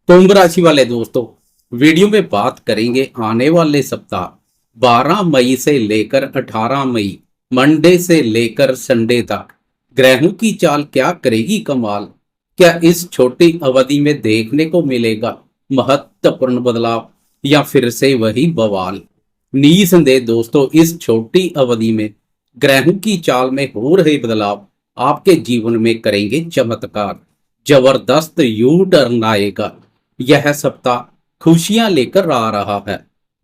कुंभ राशि वाले दोस्तों, वीडियो में बात करेंगे आने वाले सप्ताह 12 मई से लेकर 18 मई मंडे से लेकर संडे तक ग्रहों की चाल क्या करेगी कमाल। क्या इस छोटी अवधि में देखने को मिलेगा महत्वपूर्ण बदलाव या फिर से वही बवाल। निसंदेह दोस्तों, इस छोटी अवधि में ग्रहों की चाल में हो रहे बदलाव आपके जीवन में करेंगे चमत्कार। जबरदस्त यू टर्न आएगा। यह सप्ताह खुशियां लेकर आ रहा है।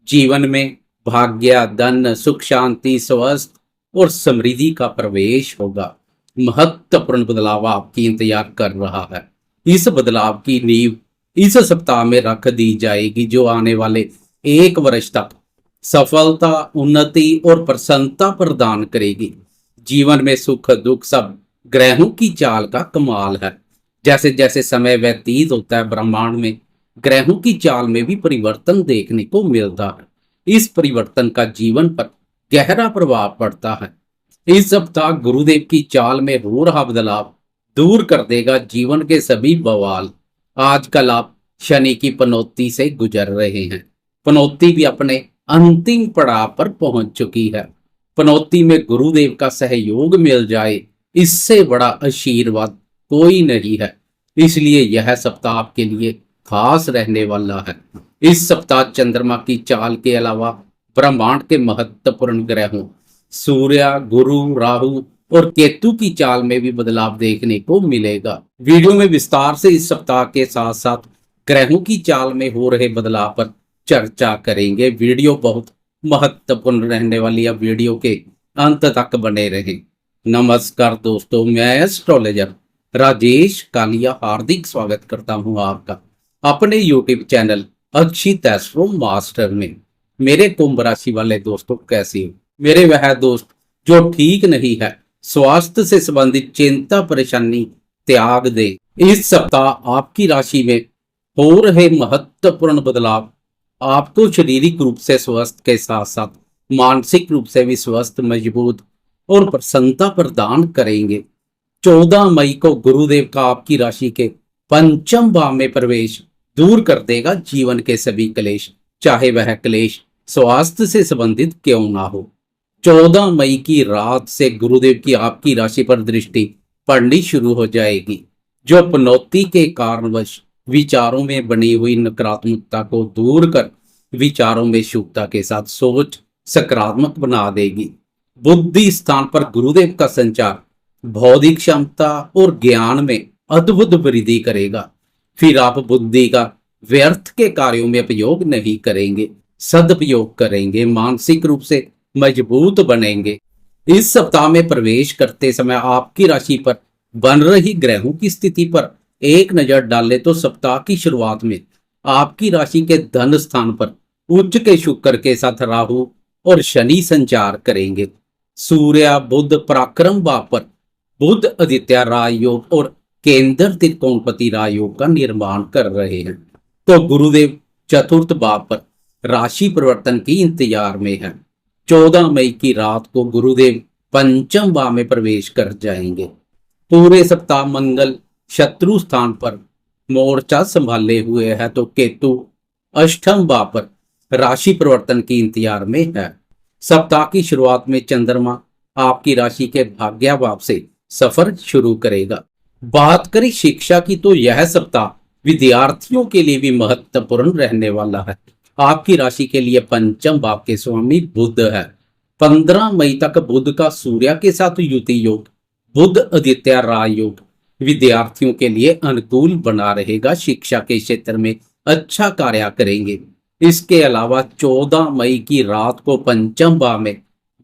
जीवन में भाग्य, धन, सुख, शांति, स्वास्थ्य और समृद्धि का प्रवेश होगा। महत्वपूर्ण बदलाव आपकी इंतजार कर रहा है। इस बदलाव की नींव इस सप्ताह में रख दी जाएगी, जो आने वाले 1 वर्ष तक सफलता, उन्नति और प्रसन्नता प्रदान करेगी। जीवन में सुख दुख सब ग्रहों की चाल का कमाल है। जैसे जैसे समय व्यतीत होता है, ब्रह्मांड में ग्रहों की चाल में भी परिवर्तन देखने को मिलता है। इस परिवर्तन का जीवन पर गहरा प्रभाव पड़ता है। इस सप्ताह गुरुदेव की चाल में हो रहा बदलाव दूर कर देगा जीवन के सभी बवाल। आजकल आप शनि की पनौती से गुजर रहे हैं। पनौती भी अपने अंतिम पड़ाव पर पहुंच चुकी है। पनौती में गुरुदेव का सहयोग मिल जाए, इससे बड़ा आशीर्वाद कोई नहीं है। इसलिए यह सप्ताह आपके लिए खास रहने वाला है। इस सप्ताह चंद्रमा की चाल के अलावा ब्रह्मांड के महत्वपूर्ण ग्रहों सूर्य, गुरु, राहु और केतु की चाल में भी बदलाव देखने को मिलेगा। वीडियो में विस्तार से इस सप्ताह के साथ साथ ग्रहों की चाल में हो रहे बदलाव पर चर्चा करेंगे। वीडियो बहुत महत्वपूर्ण रहने वाली है, वीडियो के अंत तक बने रहें। नमस्कार दोस्तों, मैं एस्ट्रोलॉजर राजेश कालिया हार्दिक स्वागत करता हूं आपका अपने यूट्यूब चैनल अक्षित एस्ट्रो मास्टर में। मेरे कुंभ राशि वाले दोस्तों, कैसे हो मेरे वह दोस्त जो ठीक नहीं है? स्वास्थ्य से संबंधित चिंता परेशानी त्याग दे। इस सप्ताह आपकी राशि में हो रहे महत्वपूर्ण बदलाव आपको शारीरिक रूप से स्वस्थ के साथ साथ मानसिक रूप से भी स्वस्थ, मजबूत और प्रसन्नता प्रदान करेंगे। 14 मई को गुरुदेव का आपकी राशि के पंचम भाव में प्रवेश दूर कर देगा जीवन के सभी क्लेश, चाहे वह क्लेश स्वास्थ्य से संबंधित क्यों ना हो। 14 मई की रात से गुरुदेव की आपकी राशि पर दृष्टि पड़नी शुरू हो जाएगी, जो पनौती के कारणवश विचारों में बनी हुई नकारात्मकता को दूर कर विचारों में शुभता के साथ सोच सकारात्मक बना देगी। बुद्धि स्थान पर गुरुदेव का संचार बौद्धिक क्षमता और ज्ञान में अद्भुत वृद्धि करेगा। फिर आप बुद्धि का व्यर्थ के कार्यों में उपयोग नहीं करेंगे, सदुपयोग करेंगे, मानसिक रूप से मजबूत बनेंगे। इस सप्ताह में प्रवेश करते समय आपकी राशि पर बन रही ग्रहों की स्थिति पर एक नजर डाले तो सप्ताह की शुरुआत में आपकी राशि के धन स्थान पर उच्च के शुक्र के साथ राहु और शनि संचार करेंगे। सूर्य, बुध पराक्रम भाव पर बुध आदित्य राजयोग और केंद्र त्रिकोणपति राजयोग का निर्माण कर रहे हैं, तो गुरुदेव चतुर्थ भाव पर राशि परिवर्तन की इंतजार में है। 14 मई की रात को गुरुदेव पंचम भाव में प्रवेश कर जाएंगे। पूरे सप्ताह मंगल शत्रु स्थान पर मोर्चा संभाले हुए है, तो केतु अष्टम भाव पर राशि परिवर्तन की इंतजार में है। सप्ताह की शुरुआत में चंद्रमा आपकी राशि के भाग्य भाव से सफर शुरू करेगा। बात करें शिक्षा की, तो यह सप्ताह विद्यार्थियों के लिए भी महत्वपूर्ण रहने वाला है। आपकी राशि के लिए पंचम भाव के स्वामी बुध है। 15 मई तक बुध का सूर्य के साथ युति योग, बुध आदित्य राजयोग विद्यार्थियों के लिए अनुकूल बना रहेगा। शिक्षा के क्षेत्र में अच्छा कार्य करेंगे। इसके अलावा 14 मई की रात को पंचम भाव में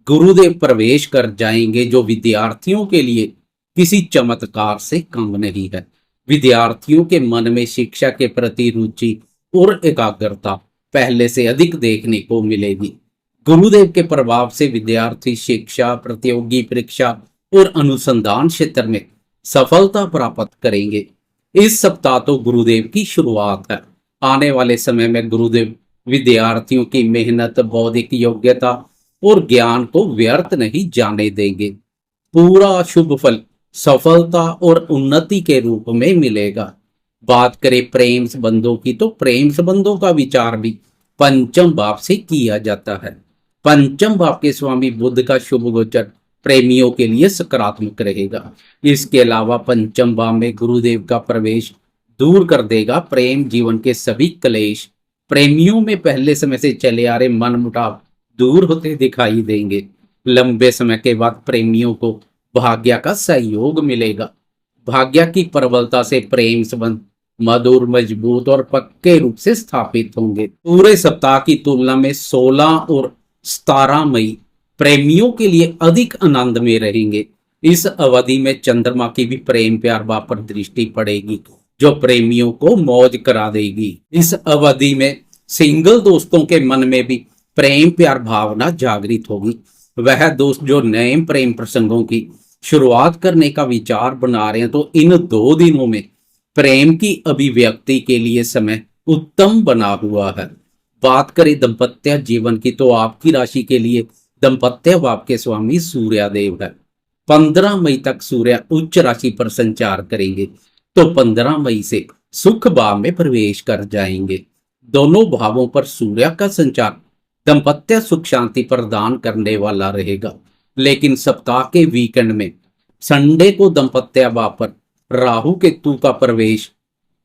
गुरुदेव प्रवेश कर जाएंगे, जो विद्यार्थियों के लिए किसी चमत्कार से कम नहीं है। विद्यार्थियों के मन में शिक्षा के प्रति रुचि और एकाग्रता पहले से अधिक देखने को मिलेगी। गुरुदेव के प्रभाव से विद्यार्थी शिक्षा, प्रतियोगी परीक्षा और अनुसंधान क्षेत्र में सफलता प्राप्त करेंगे। इस सप्ताह तो गुरुदेव की शुरुआत है। आने वाले समय में गुरुदेव विद्यार्थियों की मेहनत, बौद्धिक योग्यता और ज्ञान को व्यर्थ नहीं जाने देंगे। पूरा शुभ फल सफलता और उन्नति के रूप में मिलेगा। बात करें प्रेम संबंधों की, तो प्रेम संबंधों का विचार भी पंचम भाव से किया जाता है। पंचम भाव के स्वामी बुध का शुभ गोचर प्रेमियों के लिए सकारात्मक रहेगा। इसके अलावा पंचम भाव में गुरुदेव का प्रवेश दूर कर देगा प्रेम जीवन के सभी क्लेश। प्रेमियों में पहले समय से चले आ रहे मन मुटाव दूर होते दिखाई देंगे। लंबे समय के बाद प्रेमियों को भाग्य का सहयोग मिलेगा। भाग्य की प्रबलता से प्रेम संबंध मधुर, मजबूत और पक्के रूप से स्थापित होंगे। पूरे सप्ताह की तुलना में 16 और 17 मई प्रेमियों के लिए अधिक आनंद में रहेंगे। इस अवधि में चंद्रमा की भी प्रेम प्यार भाव पर दृष्टि पड़ेगी, जो प्रेमियों को मौज करा देगी। इस अवधि में सिंगल दोस्तों के मन में भी प्रेम प्यार भावना जागृत होगी। वह दोस्त जो नए प्रेम प्रसंगों की शुरुआत करने का विचार बना रहे हैं, तो इन 2 दिनों में प्रेम की अभिव्यक्ति के लिए समय उत्तम बना हुआ है। बात करें दाम्पत्य जीवन की, तो आपकी राशि के लिए दाम्पत्य भाव के स्वामी सूर्यदेव है। 15 मई तक सूर्य उच्च राशि पर संचार करेंगे, तो 15 मई से सुख भाव में प्रवेश कर जाएंगे। दोनों भावों पर सूर्य का संचार दाम्पत्य सुख शांति प्रदान करने वाला रहेगा। लेकिन सप्ताह के वीकेंड में संडे को दाम्पत्य भाव पर राहु केतु का प्रवेश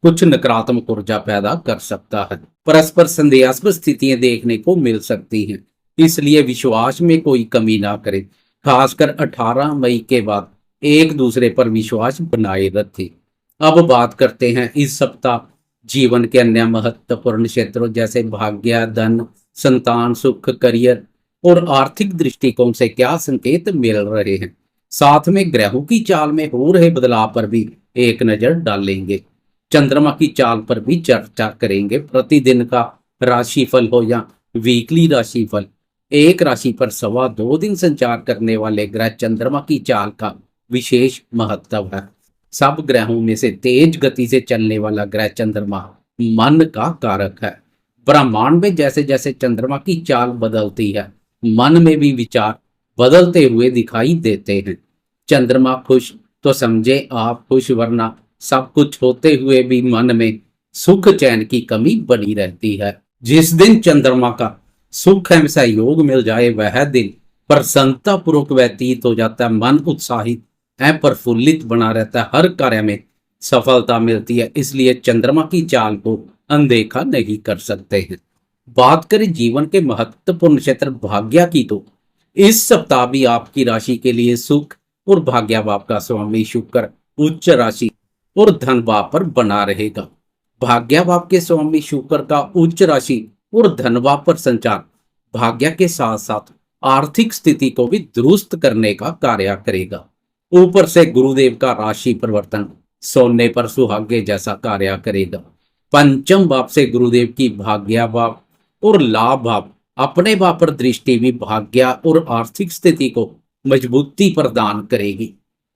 कुछ नकारात्मक ऊर्जा पैदा कर सकता है। परस्पर संदेहास्पद स्थितियां देखने को मिल सकती हैं, इसलिए विश्वास में कोई कमी ना करें। खासकर 18 मई के बाद एक दूसरे पर विश्वास बनाए रखें। अब बात करते हैं इस सप्ताह जीवन के अन्य महत्वपूर्ण क्षेत्रों जैसे भाग्य, धन, संतान, सुख, करियर और आर्थिक दृष्टिकोण से क्या संकेत मिल रहे हैं। साथ में ग्रहों की चाल में हो रहे बदलाव पर भी एक नजर डालेंगे। चंद्रमा की चाल पर भी चर्चा करेंगे। प्रतिदिन का राशिफल हो या वीकली राशिफल, एक राशि पर 2.25 दिन संचार करने वाले ग्रह चंद्रमा की चाल का विशेष महत्व है। सब ग्रहों में से तेज गति से चलने वाला ग्रह चंद्रमा मन का कारक है। ब्रह्मांड में जैसे जैसे चंद्रमा की चाल बदलती है, मन में भी विचार बदलते हुए दिखाई देते हैं। चंद्रमा खुश तो समझे आप खुश, वरना सब कुछ होते हुए भी मन में सुख चैन की कमी बनी रहती है। जिस दिन चंद्रमा का सुख एवं सहयोग मिल जाए, वह दिन प्रसन्नता पूर्वक व्यतीत हो जाता है। मन उत्साहित एवं प्रफुल्लित बना रहता है, हर कार्य में सफलता मिलती है। इसलिए चंद्रमा की चाल को अनदेखा नहीं कर सकते हैं। बात करें जीवन के महत्वपूर्ण क्षेत्र भाग्य की, तो इस सप्ताह भी आपकी राशि के लिए सुख और भाग्य भाव का स्वामी शुक्र उच्च राशि और धन भाव पर बना रहेगा। भाग्य भाव के स्वामी शुक्र का उच्च राशि और धन भाव पर संचार भाग्य के साथ साथ आर्थिक स्थिति को भी दुरुस्त करने का कार्य करेगा। ऊपर से गुरुदेव का राशि परिवर्तन सोने पर सुहागे जैसा कार्य करेगा। पंचम भाव से गुरुदेव की भाग्य भाव और लाभ भाव अपने भाव पर दृष्टि भी भाग्य और आर्थिक स्थिति को मजबूती प्रदान करेगी।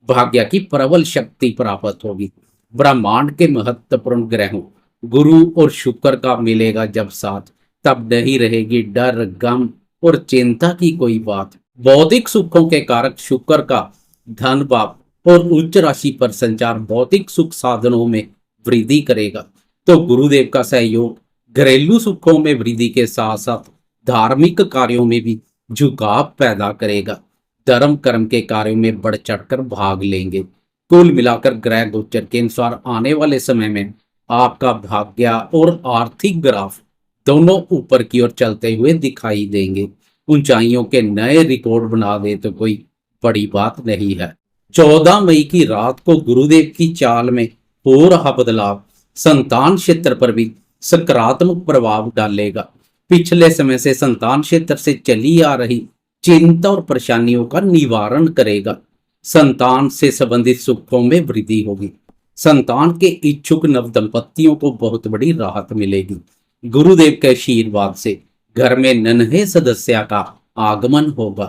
भाग्य की प्रबल शक्ति प्राप्त होगी। ब्रह्मांड के महत्वपूर्ण ग्रहों गुरु और शुक्र का मिलेगा जब साथ, तब नहीं रहेगी डर, गम और चिंता की कोई बात। भौतिक सुखों के कारक शुक्र का धन भाव और उच्च राशि पर संचार भौतिक सुख साधनों में वृद्धि करेगा, तो गुरुदेव का सहयोग घरेलू सुखों में वृद्धि के साथ साथ धार्मिक कार्यों में भी झुकाव पैदा करेगा। धर्म कर्म के कार्यों में बढ़ चढ़कर भाग लेंगे। कुल मिलाकर ग्रह गोचर के अनुसार आने वाले समय में आपका भाग्य और आर्थिक ग्राफ दोनों ऊपर की ओर चलते हुए दिखाई देंगे। ऊंचाइयों के नए रिकॉर्ड बना दे तो कोई बड़ी बात नहीं है। 14 मई की रात को गुरुदेव की चाल में हो रहा बदलाव संतान क्षेत्र पर भी सकारात्मक प्रभाव डालेगा। पिछले समय से संतान क्षेत्र से चली आ रही चिंता और परेशानियों का निवारण करेगा। संतान से संबंधित सुखों में वृद्धि होगी। संतान के इच्छुक नव दंपतियों को बहुत बड़ी राहत मिलेगी। गुरुदेव के आशीर्वाद से घर में नन्हे सदस्य का आगमन होगा।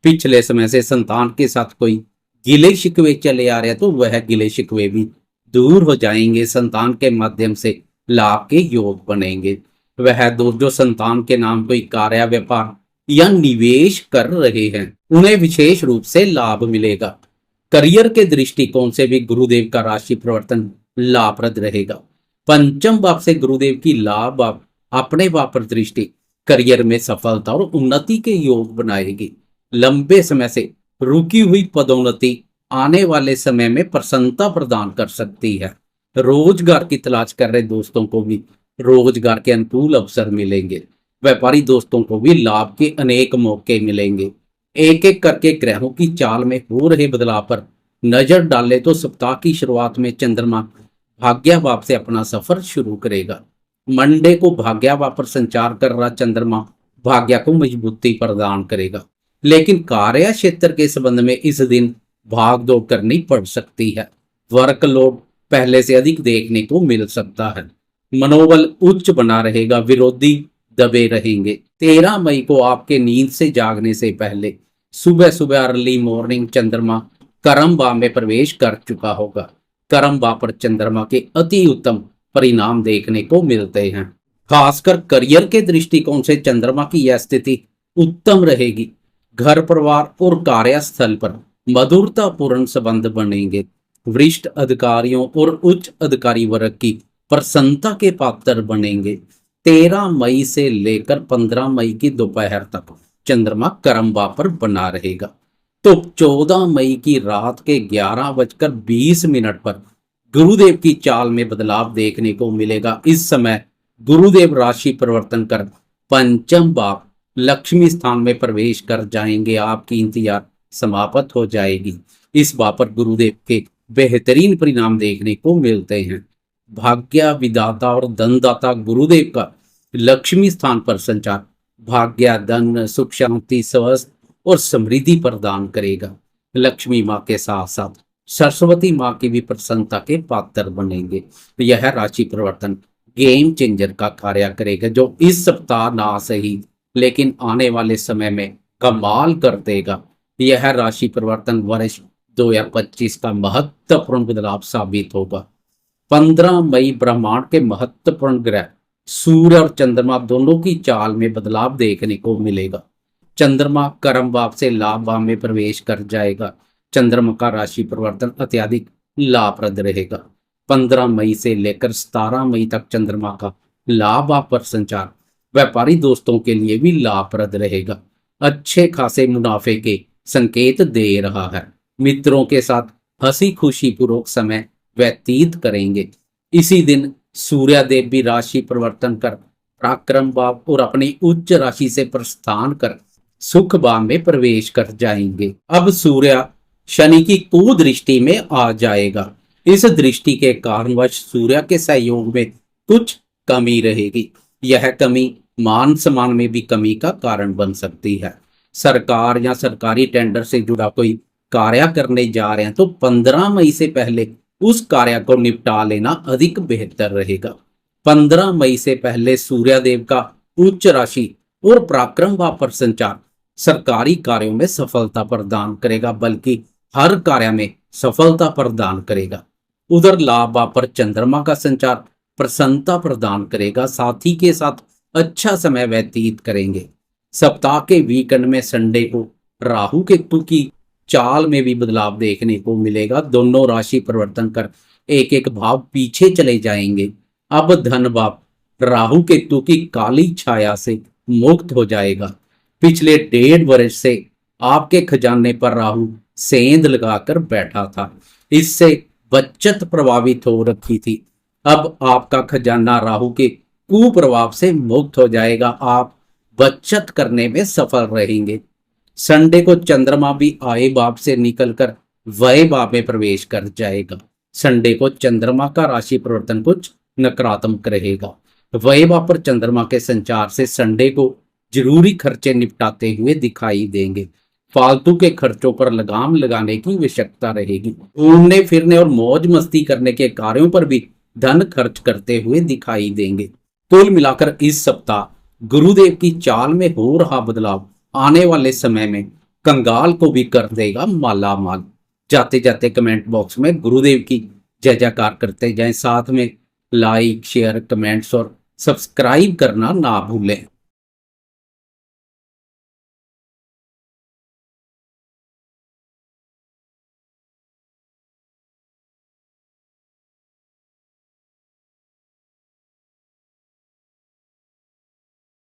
पिछले समय से संतान के साथ कोई गिले शिकवे चले आ रहे तो वह गिले शिकवे भी दूर हो जाएंगे। संतान के माध्यम से लाभ के योग बनेंगे। वह दोस्त जो संतान के नाम कोई कार्य, व्यापार या निवेश कर रहे हैं, उन्हें विशेष रूप से लाभ मिलेगा। करियर के दृष्टिकोण से भी गुरुदेव का राशि परिवर्तन लाभप्रद रहेगा। पंचम भाव से गुरुदेव की लाभ भाव अपने भाव पर दृष्टि करियर में सफलता और उन्नति के योग बनाएगी। लंबे समय से रुकी हुई पदोन्नति आने वाले समय में प्रसन्नता प्रदान कर सकती है। रोजगार की तलाश कर रहे दोस्तों को भी रोजगार के अनुकूल अवसर मिलेंगे। व्यापारी दोस्तों को भी लाभ के अनेक मौके मिलेंगे। एक एक करके ग्रहों की चाल में हो रहे बदलाव पर नजर डाले तो सप्ताह की शुरुआत में चंद्रमा भाग्याभाव से अपना सफर शुरू करेगा। मंडे को भाग्याभाव पर संचार कर रहा चंद्रमा भाग्य को मजबूती प्रदान करेगा, लेकिन कार्य क्षेत्र के संबंध में इस दिन भाग दौड़ करनी पड़ सकती है। वर्कलोड पहले से अधिक देखने को मिल सकता है। मनोबल उच्च बना रहेगा, विरोधी दबे रहेंगे। 13 मई को आपके नींद से जागने से पहले सुबह सुबह अर्ली मॉर्निंग चंद्रमा कर्म भाव में प्रवेश कर चुका होगा। कर्म भाव पर चंद्रमा के अति उत्तम परिणाम देखने को मिलते हैं। खासकर करियर के दृष्टिकोण से चंद्रमा की यह स्थिति उत्तम रहेगी। घर परिवार और कार्यस्थल पर मधुरतापूर्ण संबंध बनेंगे। वरिष्ठ अधिकारियों और उच्च अधिकारी वर्ग की प्रसन्नता के पात्र बनेंगे। 13 मई से लेकर 15 मई की दोपहर तक चंद्रमा कर्म भाव पर बना रहेगा। तो 14 मई की रात के 11:20 पर गुरुदेव की चाल में बदलाव देखने को मिलेगा। इस समय गुरुदेव राशि परिवर्तन कर पंचम भाव लक्ष्मी स्थान में प्रवेश कर जाएंगे। आपकी इंतजार समाप्त हो जाएगी। इस भाव पर गुरुदेव के बेहतरीन परिणाम देखने को मिलते हैं। भाग्य विदाता और धनदाता गुरुदेव का लक्ष्मी स्थान पर संचार भाग्य, धन, सुख, शांति, स्वस्थ और समृद्धि प्रदान करेगा। लक्ष्मी माँ के साथ साथ सरस्वती माँ की भी प्रसन्नता के पात्र बनेंगे। यह राशि परिवर्तन गेम चेंजर का कार्य करेगा, जो इस सप्ताह ना सही लेकिन आने वाले समय में कमाल कर देगा। यह राशि परिवर्तन वर्ष 2025 का महत्वपूर्ण बदलाव साबित होगा। 15 मई ब्रह्मांड के महत्वपूर्ण ग्रह सूर्य और चंद्रमा दोनों की चाल में बदलाव देखने को मिलेगा। चंद्रमा कर्म भाव से लाभ भाव में प्रवेश कर जाएगा। चंद्रमा का राशि परिवर्तन अत्यधिक लाभप्रद रहेगा। 15 मई से लेकर 17 मई तक चंद्रमा का लाभ भाव पर संचार व्यापारी दोस्तों के लिए भी लाभप्रद रहेगा। अच्छे खासे मुनाफे के संकेत दे रहा है। मित्रों के साथ हंसी खुशी पूर्वक समय व्यतीत करेंगे। इसी दिन सूर्यदेव भी राशि परिवर्तन कर पराक्रम भाव और अपनी उच्च राशि से प्रस्थान कर सुख भाव में प्रवेश कर जाएंगे। अब सूर्य शनि की कुदृष्टि में आ जाएगा। इस दृष्टि के कारणवश सूर्य के सहयोग में कुछ कमी रहेगी। यह कमी मान सम्मान में भी कमी का कारण बन सकती है। सरकार या सरकारी टेंडर से जुड़ा कोई कार्य करने जा रहे हैं तो 15 मई से पहले उस कार्य को निपटा लेना अधिक बेहतर रहेगा। 15 मई से पहले सूर्यदेव का उच्च राशि और पराक्रम भाव पर संचार सरकारी कार्यों में सफलता प्रदान करेगा, बल्कि हर कार्य में सफलता प्रदान करेगा। उधर लाभ भाव पर चंद्रमा का संचार प्रसन्नता प्रदान करेगा। साथी के साथ अच्छा समय व्यतीत करेंगे। सप्ताह के वीकेंड में संडे को राहु केतु की चाल में भी बदलाव देखने को मिलेगा। दोनों राशि परिवर्तन कर एक एक भाव पीछे चले जाएंगे। अब धन भाव राहु केतु की काली छाया से मुक्त हो जाएगा। पिछले 1.5 वर्ष से आपके खजाने पर राहु सेंध लगाकर बैठा था। इससे बचत प्रभावित हो रखी थी। अब आपका खजाना राहु के कुप्रभाव से मुक्त हो जाएगा। आप बचत करने में सफल रहेंगे। संडे को चंद्रमा भी आए भाव से निकलकर वह भाव में प्रवेश कर जाएगा। संडे को चंद्रमा का राशि परिवर्तन कुछ नकारात्मक रहेगा। वह भाव पर चंद्रमा के संचार से संडे को जरूरी खर्चे निपटाते हुए दिखाई देंगे। फालतू के खर्चों पर लगाम लगाने की आवश्यकता रहेगी। घूमने फिरने और मौज मस्ती करने के कार्यों पर भी धन खर्च करते हुए दिखाई देंगे। कुल मिलाकर इस सप्ताह गुरुदेव की चाल में हो रहा बदलाव आने वाले समय में कंगाल को भी कर देगा माला माल। जाते जाते कमेंट बॉक्स में गुरुदेव की जय जयकार करते जाएं। साथ में लाइक, शेयर, कमेंट्स और सब्सक्राइब करना ना भूलें।